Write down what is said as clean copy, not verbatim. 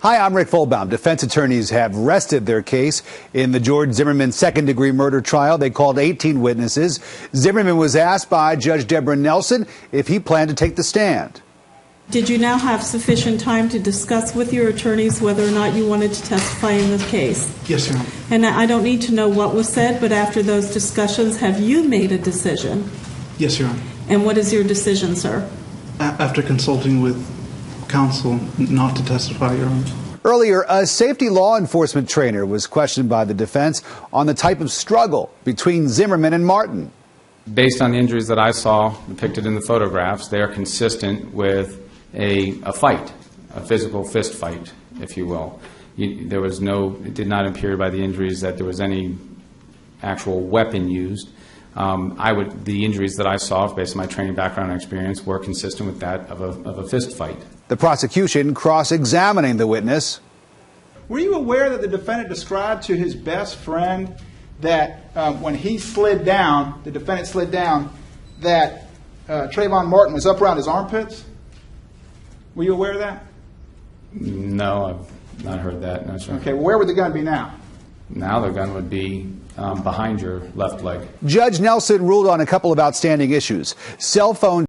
Hi, I'm Rick Folbaum. Defense attorneys have rested their case in the George Zimmerman second-degree murder trial. They called 18 witnesses. Zimmerman was asked by Judge Deborah Nelson if he planned to take the stand. Did you now have sufficient time to discuss with your attorneys whether or not you wanted to testify in this case? Yes, Your Honor. And I don't need to know what was said, but after those discussions, have you made a decision? Yes, Your Honor. And what is your decision, sir? After consulting with counsel not to testify, Your Honor. Earlier, a safety law enforcement trainer was questioned by the defense on the type of struggle between Zimmerman and Martin. Based on the injuries that I saw depicted in the photographs, they are consistent with a fight, a physical fist fight, if you will. There was it did not appear by the injuries that there was any actual weapon used. The injuries that I saw, based on my training background and experience, were consistent with that of a fist fight. The prosecution cross-examining the witness. Were you aware that the defendant described to his best friend that when he slid down, the defendant slid down, that Trayvon Martin was up around his armpits? Were you aware of that? No, I've not heard that. No, sir. Okay, well, where would the gun be now? Now the gun would be behind your left leg. Judge Nelson ruled on a couple of outstanding issues. Cell phone